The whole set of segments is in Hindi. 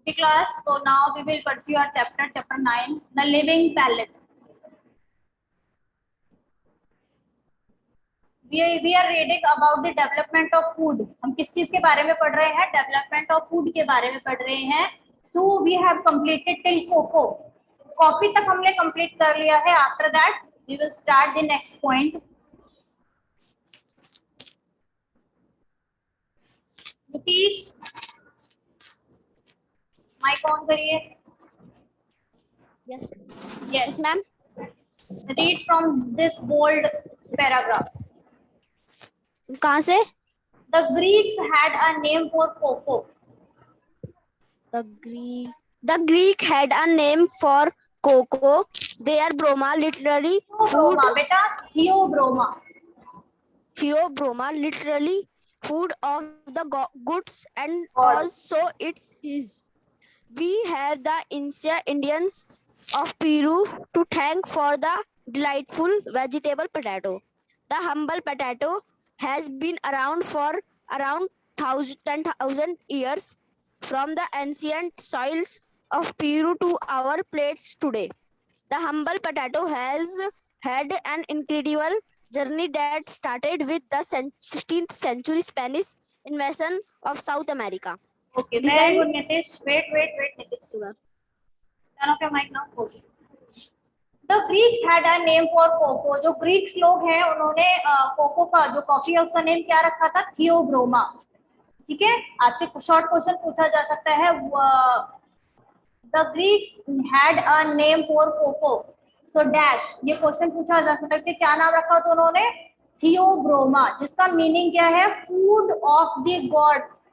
Okay, class. So now we will pursue our chapter 9, the living palate. We are reading about the development of food. हम किस चीज के बारे में पढ़ रहे हैं? डेवलपमेंट ऑफ फूड के बारे में पढ़ रहे हैं. So we have completed till cocoa. Coffee तक हमने कंप्लीट कर लिया है. After that we will start the next point. Nitish, mic on करिए. Yes. Yes. Yes, ma'am. Read from this bold paragraph. कहाँ से? The Greeks had a name for cocoa. The Greek had a name for cocoa. Their broma, literally food. Theobroma, beta. Theobroma. Theobroma, literally food of the goods, and God. also it is. We have the ancient Indians of Peru to thank for the delightful vegetable potato. The humble potato has been around for around 10,000 years, from the ancient soils of Peru to our plates today. The humble potato has had an incredible journey that started with the 16th century Spanish invasion of South America. Okay, Listen. very good, Nitish. Wait, Nitish. Turn off your mic now. Okay. The Greeks had a name for cocoa. जो ग्रीक्स लोग हैं उन्होंने कोको का जो कॉफी है उसका नेम क्या रखा था? थियोब्रोमा. ठीक है, आपसे शॉर्ट क्वेश्चन पूछा जा सकता है. The Greeks had a name for cocoa. So dash, ये क्वेश्चन पूछा जा सकता है कि क्या नाम रखा तो उन्होंने? थियोब्रोमा, जिसका मीनिंग क्या है? Food of the gods.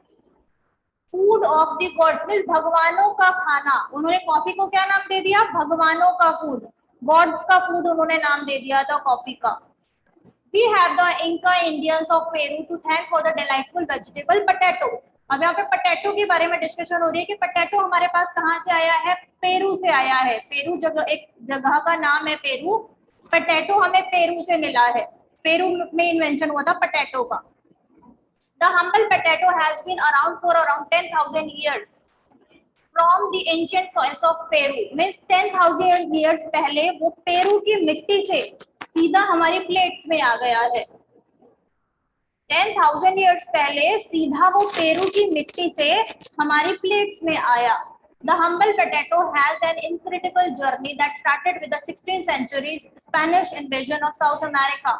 Food of the gods means भगवानों का खाना. उन्होंने कॉफी को क्या नाम दे दिया? भगवानों का फूड. गॉड्स का फूड उन्होंने नाम दे दिया था कॉफी का. We have the Inca Indians of Peru to thank for the delightful vegetable potato. अब यहाँ पे पोटैटो के बारे में डिस्कशन हो रही है कि पोटैटो हमारे पास कहाँ से आया है? पेरू से आया है. पेरू जगह, एक जगह का नाम है पेरू. पोटैटो हमें पेरू से मिला है. पेरू में इन्वेंशन हुआ था पोटैटो का. The humble potato has been around for around 10,000 years from the ancient soils of Peru. Means 10,000 years पहले वो पेरू की मिट्टी से सीधा हमारी प्लेट्स में आ गया है. 10,000 years पहले सीधा वो पेरू की मिट्टी से हमारी प्लेट्स में आया. The humble potato has an incredible journey that started with the 16th century Spanish invasion of South America.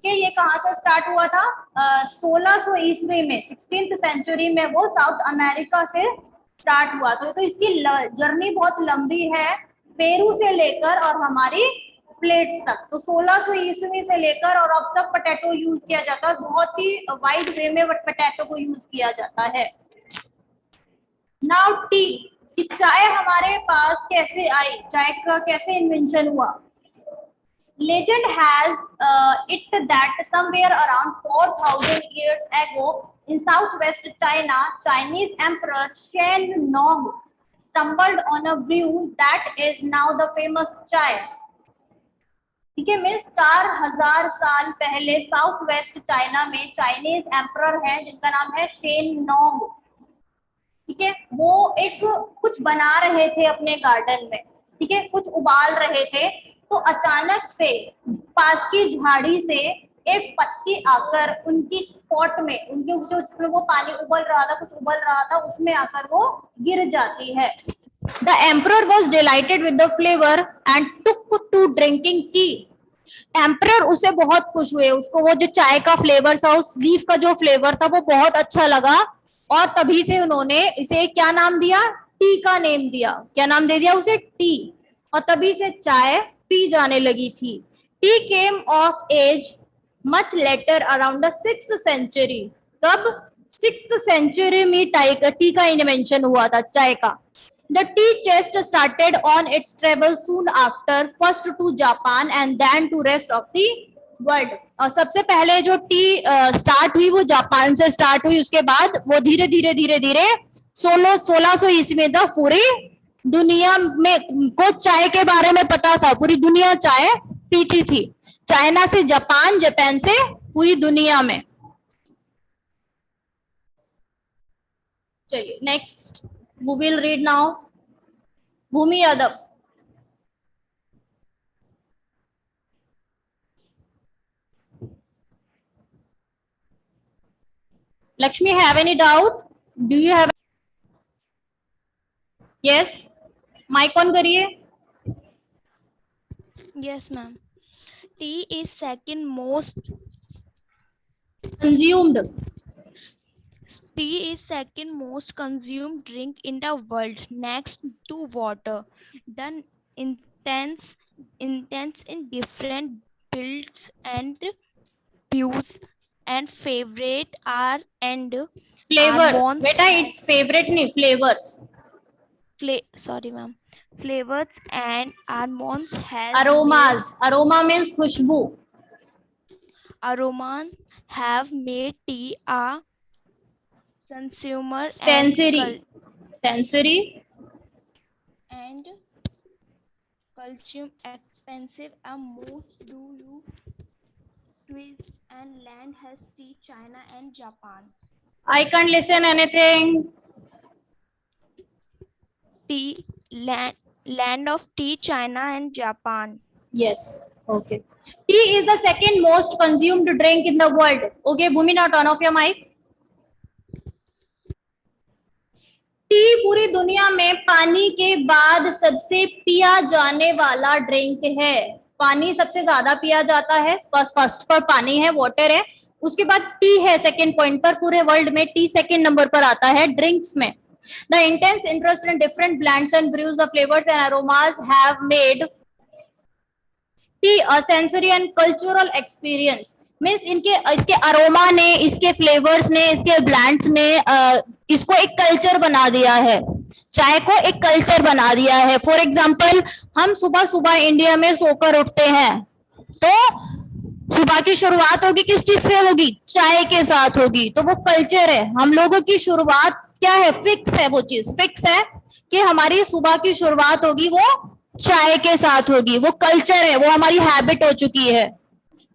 कि ये कहाँ से स्टार्ट हुआ था? 1600 ईस्वी में, 16th सेंचुरी में वो साउथ अमेरिका से स्टार्ट हुआ. तो इसकी जर्नी बहुत लंबी है, पेरू से लेकर और हमारी प्लेट्स तक. तो 1600 ईस्वी से लेकर और अब तक पोटैटो यूज किया जाता है. बहुत ही वाइड वे में पोटैटो को यूज किया जाता है. नाउ टी, कि चाय हमारे पास कैसे आई? चाय का कैसे इन्वेंशन हुआ? Legend has it that somewhere around 4,000 years ago in southwest China, Chinese Emperor Shen Nong stumbled on a brew that is now the famous chai. ठीक है, मीन्स 4,000 साल पहले साउथ वेस्ट चाइना में चाइनीज एम्परर हैं जिनका नाम है शेन नोंग. ठीक है, वो एक कुछ बना रहे थे अपने गार्डन में. ठीक है, कुछ उबाल रहे थे तो अचानक से पास की झाड़ी से एक पत्ती आकर उनकी पॉट में, उनके जो जिसमें वो पानी उबल रहा था, कुछ उबल रहा था, उसमें आकर वो गिर जाती है. The emperor was delighted with the flavor and took to drinking tea. Emperor उसे बहुत खुश हुए, उसको वो जो चाय का फ्लेवर था, उस लीफ का जो फ्लेवर था वो बहुत अच्छा लगा और तभी से उन्होंने इसे क्या नाम दिया? टी का नेम दिया. क्या नाम दे दिया उसे? टी. और तभी से चाय पी जाने लगी थी. Tea came of age much later around the 6th century. कब? 6th सेंचुरी में टी का इन्वेंशन हुआ था, चाय का. The tea chest started on its travel soon after, first to Japan and then to rest of the world. और सबसे पहले जो टी स्टार्ट हुई वो जापान से स्टार्ट हुई, उसके बाद वो धीरे धीरे 1600 ईस्वी तक पूरी दुनिया में को चाय के बारे में पता था. पूरी दुनिया चाय पीती थी. चाइना से जापान, जापान से पूरी दुनिया में. चलिए next. Who will read now? Bhumi Yadav. Lakshmi, have any doubt? Do you have? Yes. Mic on करिए. Yes, ma'am. Tea is second most Consumed. Tea is second most consumed drink in the world, next to water. Done intense in different builds and views, and favorite are and Flavors. almonds. बेटा it's favorite नहीं, flavors. Sorry, ma'am. Flavors and almonds has Aromas. Aroma means खुशबू. aromas have made tea a consumer Sensory. Sensory. and culture expensive, and most do you twist and land has tea China and Japan. I can't listen anything. Tea land of tea China and Japan. Yes. Okay. Tea is the second most consumed drink in the world. Okay, Bhumi, now turn off your mic. T पूरी दुनिया में पानी के बाद सबसे पिया जाने वाला ड्रिंक है. पानी सबसे ज्यादा पिया जाता है. फर्स्ट पर पानी है, वाटर है, उसके बाद टी है सेकंड पॉइंट पर. पूरे वर्ल्ड में टी सेकंड नंबर पर आता है ड्रिंक्स में. The intense interest in different blends and brews of flavors and aromas have made T a sensory and cultural experience. Means इसके अरोमा ने, इसके फ्लेवर्स ने, इसके ब्लैंड्स ने इसको एक कल्चर बना दिया है. चाय को एक कल्चर बना दिया है. फॉर एग्जाम्पल, हम सुबह सुबह इंडिया में सोकर उठते हैं तो सुबह की शुरुआत होगी किस चीज से होगी? चाय के साथ होगी. तो वो कल्चर है. हम लोगों की शुरुआत क्या है? फिक्स है. वो चीज फिक्स है कि हमारी सुबह की शुरुआत होगी वो चाय के साथ होगी. वो कल्चर है, वो हमारी हैबिट हो चुकी है.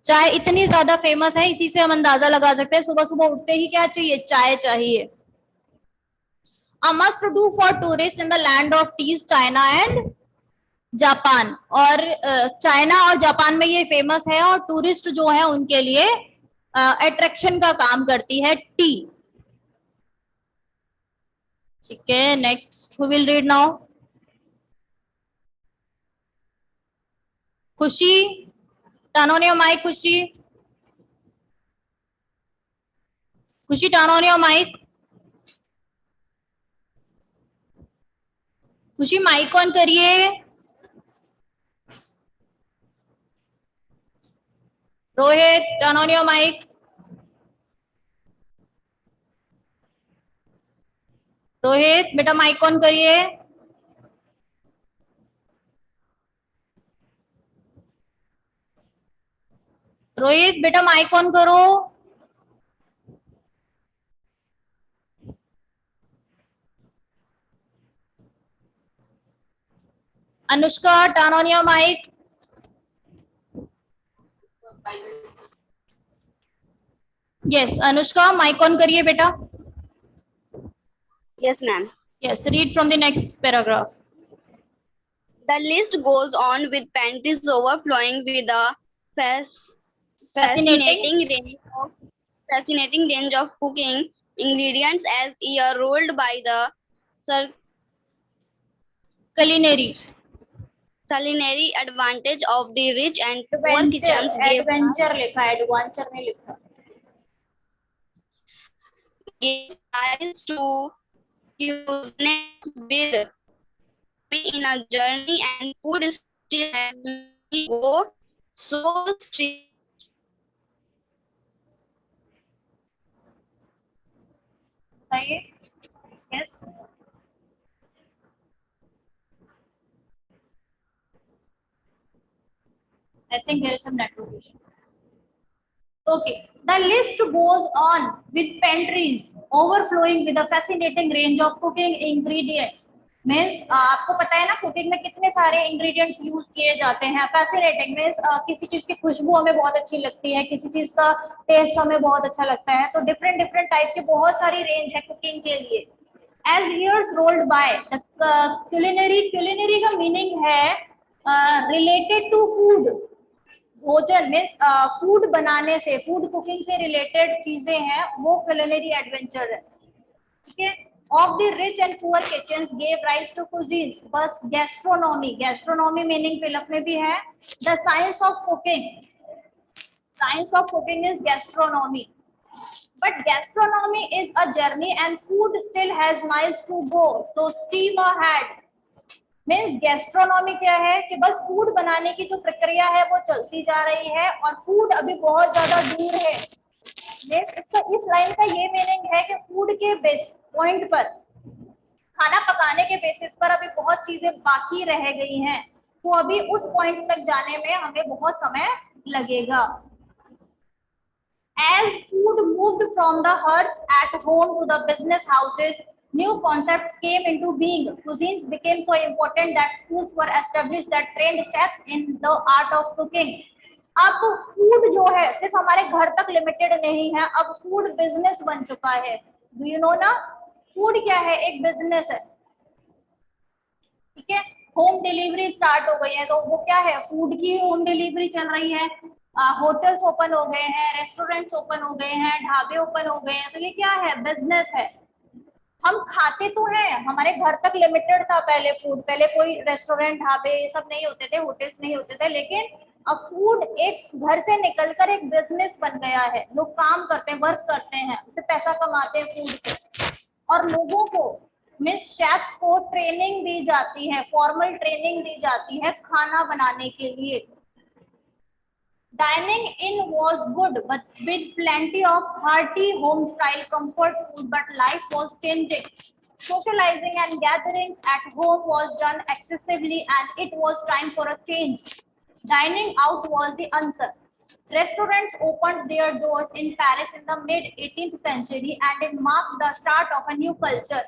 चाय इतनी ज्यादा फेमस है, इसी से हम अंदाजा लगा सकते हैं. सुबह सुबह उठते ही क्या चाहिए? चाय चाहिए. A must do for tourists in the land of teas, China and Japan. और चाइना और जापान में ये फेमस है और टूरिस्ट जो है उनके लिए अट्रैक्शन का काम करती है टी. ठीक है, next who will read now? खुशी, turn on your mic. खुशी turn on your mic. खुशी माइक ऑन करिए. Rohit turn on your mic. Rohit बेटा माइक ऑन करिए. रोहित बेटा माइक ऑन करो. Anushka turn on your mic. Yes Anushka mic on करिए बेटा. Yes, ma'am. Yes read from the next paragraph. The list goes on with pantries overflowing with a fascinating range of cooking ingredients as year rolled by. The culinary advantage of the rich and poor kitchens adventure लिखा है, एडवेंचर नहीं लिखा. gives rise to cuisine with in a journey, and food still has go so street. Yes. I think there is some network issue. Okay, the list goes on with pantries overflowing with a fascinating range of cooking ingredients. Means आपको पता है ना कुकिंग में कितने सारे इंग्रेडिएंट्स यूज किए जाते हैं. फैसिनेटिंग मीन्स किसी चीज की खुशबू हमें बहुत अच्छी लगती है, किसी चीज का टेस्ट हमें बहुत अच्छा लगता है. तो डिफरेंट डिफरेंट टाइप के बहुत सारी रेंज है कुकिंग के लिए. As years rolled by, the culinary का meaning है related to food. भोजन मीन्स फूड बनाने से, फूड कुकिंग से रिलेटेड चीजें हैं, वो culinary adventure है. ठीक है. Of the rich and poor kitchens gave rise to cuisines. बस gastronomy meaning फिलअप में भी है. The science of cooking is gastronomy. But gastronomy is a journey and food still has miles to go. So steam ahead. Means gastronomy क्या है कि बस फूड बनाने की जो प्रक्रिया है वो चलती जा रही है और फूड अभी बहुत ज्यादा दूर है. इसका इस लाइन का ये मीनिंग है कि फूड के बेस पॉइंट पर, खाना पकाने के बेसिस पर अभी बहुत चीजें बाकी रह गई हैं, तो अभी उस पॉइंट तक जाने में हमें बहुत समय लगेगा. As food moved from the hearths at home to the business houses, new concepts came into being. Cuisines became so important that schools were established that trained chefs in the art of cooking. अब फूड जो है सिर्फ हमारे घर तक लिमिटेड नहीं है, अब फूड बिजनेस बन चुका है. डू यू नो ना, फूड क्या है? एक बिजनेस है. ठीक है. होम डिलीवरी स्टार्ट हो गई है, तो वो क्या है? फूड की होम डिलीवरी चल रही है. होटल्स ओपन हो गए हैं, रेस्टोरेंट्स ओपन हो गए हैं, ढाबे ओपन हो गए हैं, तो ये क्या है? बिजनेस है. हम खाते तो हैं, हमारे घर तक लिमिटेड था पहले फूड, पहले कोई रेस्टोरेंट ढाबे ये सब नहीं होते थे, होटल्स नहीं होते थे, लेकिन अब फूड एक घर से निकलकर एक बिजनेस बन गया है. लोग काम करते हैं, वर्क करते हैं, उससे पैसा कमाते हैं फूड से. और लोगों को मीन्स शेफ्स को ट्रेनिंग दी जाती है, फॉर्मल ट्रेनिंग दी जाती है खाना बनाने के लिए. Dining in was good, but with plenty of hearty home-style comfort food. But life was changing. Socializing and gatherings at home was done excessively, and it was time for a change. Dining out was the answer. Restaurants opened their doors in Paris in the mid-18th century, and it marked the start of a new culture.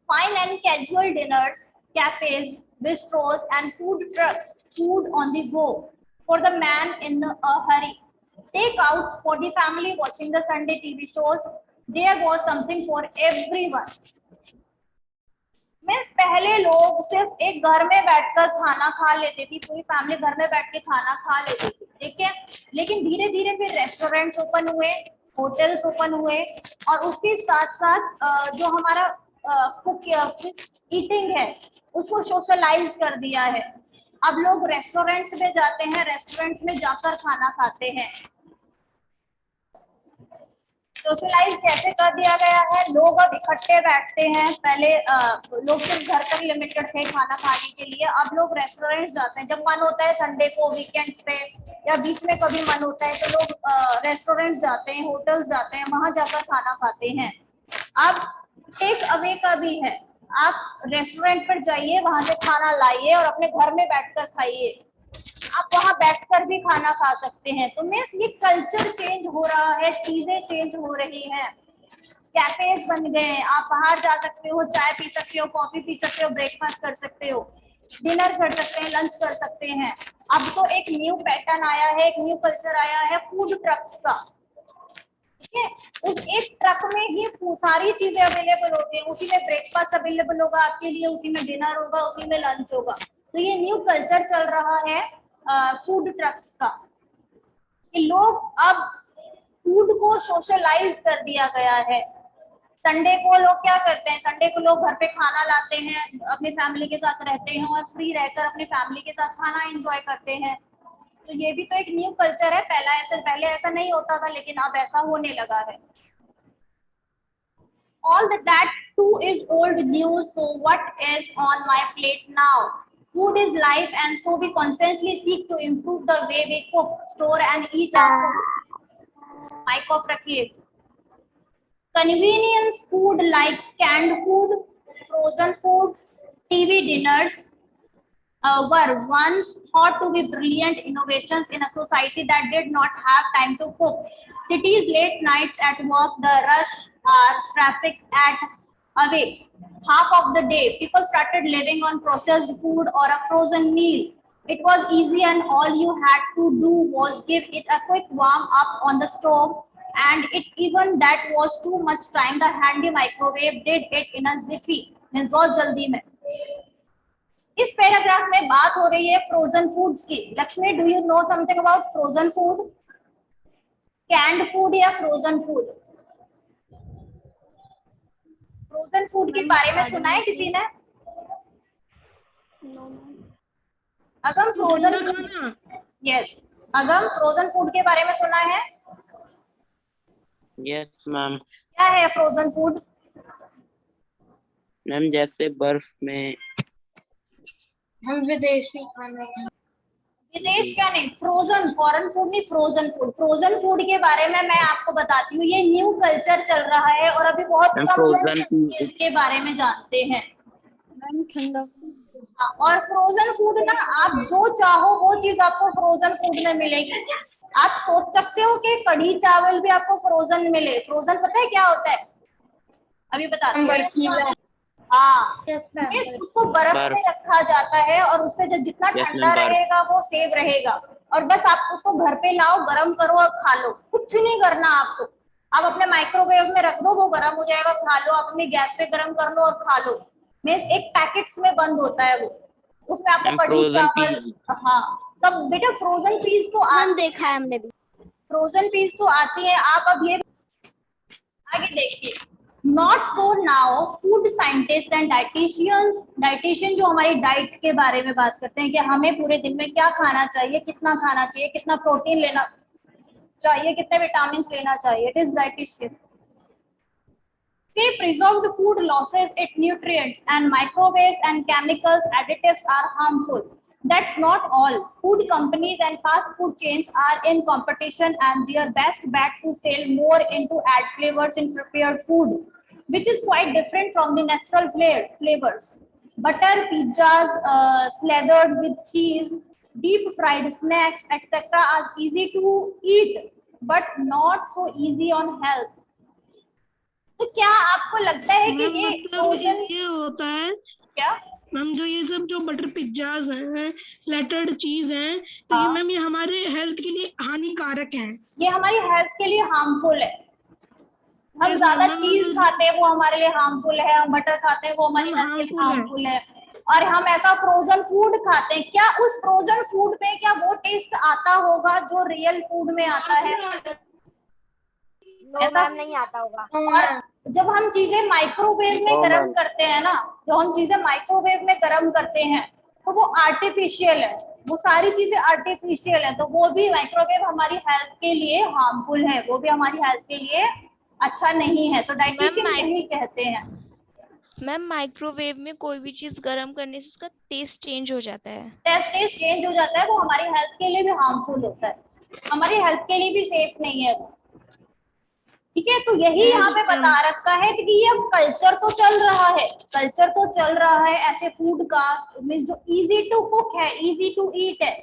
Fine and casual dinners, cafes, bistros, and food trucks, food on the go for the man in a hurry. Takeouts for the family watching the Sunday TV shows. There was something for everyone. Means पहले लोग सिर्फ एक घर में बैठकर खाना खा लेते थी, पूरी फैमिली घर में बैठ के खाना खा लेती थी. ठीक है. लेकिन धीरे धीरे फिर रेस्टोरेंट्स ओपन हुए, होटल्स ओपन हुए, और उसके साथ साथ जो हमारा कुक ईटिंग है उसको सोशलाइज कर दिया है. अब लोग रेस्टोरेंट्स में जाते हैं, रेस्टोरेंट्स में जाकर खाना खाते हैं. सोशलाइज कैसे कर दिया गया है? लोग अब इकट्ठे बैठते हैं. पहले लोग सिर्फ घर तक लिमिटेड थे खाना खाने के लिए, अब लोग रेस्टोरेंट्स जाते हैं. जब मन होता है संडे को, वीकेंड्स पे, या बीच में कभी मन होता है, तो लोग रेस्टोरेंट्स जाते हैं, होटल्स जाते हैं, वहां जाकर खाना खाते हैं. अब टेक अवे का भी है. आप रेस्टोरेंट पर जाइए, वहां से खाना लाइए और अपने घर में बैठकर खाइए. आप वहां बैठकर भी खाना खा सकते हैं. तो मीन्स ये कल्चर चेंज हो रहा है, चीजें चेंज हो रही हैं. कैफेज बन गए हैं, आप बाहर जा सकते हो, चाय पी सकते हो, कॉफी पी सकते हो, ब्रेकफास्ट कर सकते हो, डिनर कर सकते हैं, लंच कर सकते हैं. अब तो एक न्यू पैटर्न आया है, एक न्यू कल्चर आया है फूड ट्रक्स का. ठीक है. उस एक ट्रक में ही सारी चीजें अवेलेबल होती हैं. उसी में ब्रेकफास्ट अवेलेबल होगा आपके लिए, उसी में डिनर होगा, उसी में लंच होगा. तो ये न्यू कल्चर चल रहा है फूड ट्रक्स का. कि लोग अब फूड को सोशलाइज कर दिया गया है. संडे को लोग क्या करते हैं? संडे को लोग घर पे खाना लाते हैं, अपनी फैमिली के साथ रहते हैं और फ्री रहकर अपनी फैमिली के साथ खाना एंजॉय करते हैं. तो ये भी तो एक न्यू कल्चर है. पहले ऐसा नहीं होता था, लेकिन अब ऐसा होने लगा है. All that too is old news. So what is on my plate now? Food is life, and so we constantly seek to improve the way we cook, store, and eat our food. Mic off रखिए. Convenience food like canned food, frozen foods, TV dinners were once thought to be brilliant innovations in a society that did not have time to cook. Cities late nights at work, the rush hour traffic at away. Half of the day, people started living on processed food or a frozen meal. It was easy, and all you had to do was give it a quick warm up on the stove. and it even that was too much time. The handy microwave did it in a jiffy, means बहुत जल्दी में. इस पैराग्राफ में बात हो रही है फ्रोजन फूड्स की. Lakshmi, do you know something about frozen food? Canned food या फ्रोजन फूड? फ्रोजन फूड के बारे में सुना है किसी ने? Agam, frozen food. Yes, Agam, frozen food के बारे में सुना है? Yes ma'am. क्या है फ्रोजन फूड? मैम जैसे बर्फ में. हम विदेशी खाना. विदेश क्या नहीं, फ्रोजन, फॉरेन फूड नहीं, फ्रोजन फूड. फ्रोजन फूड के बारे में मैं आपको बताती हूँ. ये न्यू कल्चर चल रहा है और अभी बहुत कम लोग इसके बारे में जानते हैं. और फ्रोजन फूड ना, आप जो चाहो वो चीज आपको फ्रोजन फूड में मिलेगी. आप सोच सकते हो कि कढ़ी चावल भी आपको फ्रोजन मिले. फ्रोजन पता है क्या होता है? अभी बताते हैं. हाँ, उसको बर्फ में रखा जाता है और उससे जितना ठंडा रहेगा वो सेव रहेगा. और बस आप उसको घर पे लाओ, गरम करो और खा लो. कुछ नहीं करना आपको. आप अपने माइक्रोवेव में रख दो, वो गरम हो जाएगा, खा लो. आप अपने गैस पे गरम कर लो और खा लो. मीन्स एक पैकेट्स में बंद होता है वो. उसमें आपको कढ़ी चावल, हाँ सब. बेटा फ्रोजन पीस तो देखा है हमने भी. फ्रोजन पीस तो आती है. आप अब ये आगे देखिए. Not so now. Food scientists and dietitian जो हमारी डाइट के बारे में बात करते हैं कि हमें पूरे दिन में क्या खाना चाहिए, कितना खाना चाहिए, कितना प्रोटीन लेना चाहिए, कितने विटामिन लेना चाहिए. It is dietitian. Say preserved food loses its nutrients and microwaves and chemicals additives are harmful. That's not all. Food companies and fast food chains are in competition and their best bet to sell more into add flavors in prepared food, which is quite different from the natural flavors. Butter, pizzas, slathered with cheese, deep fried snacks, etc. are easy to eat, but not so easy on health. तो क्या आपको लगता है कि ये फ्रोजन ये होता है क्या मैम? जो ये सब जो बटर पिज्जाज हैं, स्लैटर्ड चीज हैं, तो ये मैम ये हमारे हेल्थ के लिए हानिकारक हैं. ये हमारी हेल्थ के लिए हार्मफुल है. हम ज्यादा चीज खाते हैं वो हमारे लिए हार्मफुल है. हम बटर खाते हैं वो हमारी हेल्थ के लिए हार्मफुल है. और हम ऐसा फ्रोजन फूड खाते हैं. क्या उस फ्रोजन फूड में क्या वो टेस्ट आता होगा जो रियल फूड में आता है? ऐसा नहीं आता होगा. और जब हम चीजें माइक्रोवेव में गर्म करते हैं ना, जो हम चीजें माइक्रोवेव में गर्म करते हैं तो वो आर्टिफिशियल है. वो सारी चीजें आर्टिफिशियल है. तो वो भी माइक्रोवेव हमारी हेल्थ के लिए हार्मफुल है. वो भी हमारी हेल्थ के लिए अच्छा नहीं है. तो डाइटिशियन यही कहते हैं. मैम माइक्रोवेव में कोई भी चीज गर्म करने से उसका टेस्ट चेंज हो जाता है. टेस्ट चेंज हो जाता है. वो हमारी हेल्थ के लिए भी हार्मफुल होता है. हमारी हेल्थ के लिए भी सेफ नहीं है वो. ठीक है. तो यही यहाँ पे बता रखा है कि ये कल्चर तो चल रहा है. कल्चर तो चल रहा है ऐसे फूड का, मींस जो इजी टू कुक है, इजी टू ईट है.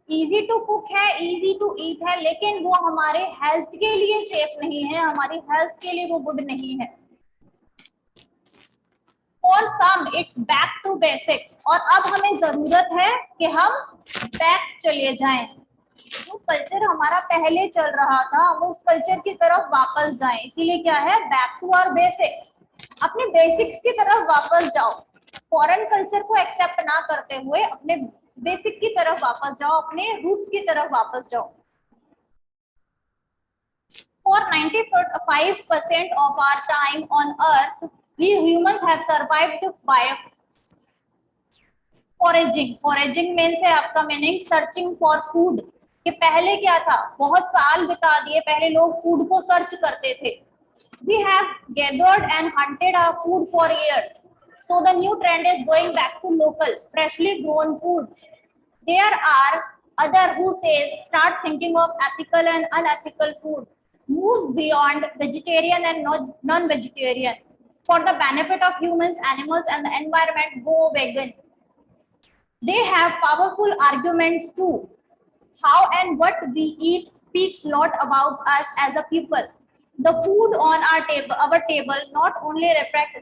इजी टू कुक है, इजी टू ईट है, लेकिन वो हमारे हेल्थ के लिए सेफ नहीं है. हमारी हेल्थ के लिए वो गुड नहीं है. For some it's back to basics. और अब हमें जरूरत है कि हम बैक चले जाएं. जो कल्चर हमारा पहले चल रहा था वो उस कल्चर की तरफ वापस जाएं. इसीलिए क्या है, बैक टू आवर बेसिक्स. अपने बेसिक्स की तरफ वापस जाओ. फॉरेन कल्चर को एक्सेप्ट ना करते हुए अपने बेसिक की तरफ वापस जाओ, अपने रूट्स की तरफ वापस जाओ. For 95% of our time on earth, we humans have survived by foraging. Foraging means है आपका मीनिंग searching for food. कि पहले क्या था, बहुत साल बिता दिए पहले लोग फूड को सर्च करते थे. We have gathered and hunted our food for years. So the new trend is going back to local, freshly grown foods. There are other who says start thinking of ethical and unethical food. Move beyond vegetarian and non-vegetarian. For the benefit of humans, animals and the environment, go vegan. They have powerful arguments too. How and what we eat speaks a lot about us as a people. The food on our table not only reflects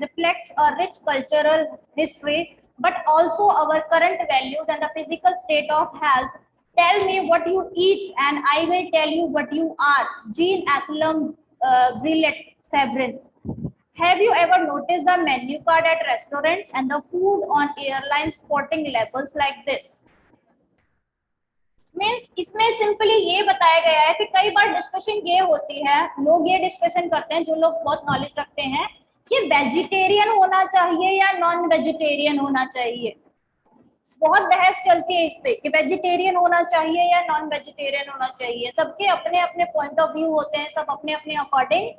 a rich cultural history, but also our current values and the physical state of health Tell me what you eat and I will tell you what you are. Jean Athlum Brillet Severin. Have you ever noticed the menu card at restaurants and the food on airlines sporting labels like this? Means इसमें सिंपली ये बताया गया है कि कई बार डिस्कशन ये होती है, लोग ये डिस्कशन करते हैं जो लोग बहुत नॉलेज रखते हैं कि वेजिटेरियन होना चाहिए या नॉन वेजिटेरियन होना चाहिए। बहुत बहस चलती है इस पे कि वेजिटेरियन होना चाहिए या नॉन वेजिटेरियन होना चाहिए। सबके अपने अपने पॉइंट ऑफ व्यू होते हैं, सब अपने अपने अकॉर्डिंग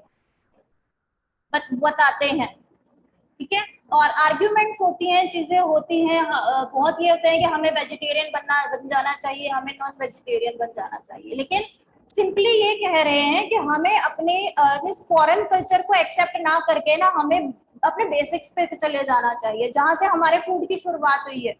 बताते हैं, ठीक है। और आर्ग्यूमेंट्स होती हैं, चीजें होती हैं, बहुत ये होते हैं कि हमें वेजिटेरियन बन जाना चाहिए, हमें नॉन वेजिटेरियन बन जाना चाहिए। लेकिन सिंपली ये कह रहे हैं कि हमें अपने इस फॉरेन कल्चर को एक्सेप्ट ना करके ना हमें अपने बेसिक्स पे चले जाना चाहिए, जहां से हमारे फूड की शुरुआत हुई है।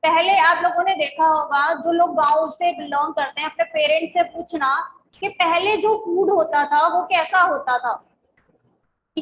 पहले आप लोगों ने देखा होगा, जो लोग गांव से बिलोंग करते हैं, अपने पेरेंट्स से पूछना कि पहले जो फूड होता था वो कैसा होता था।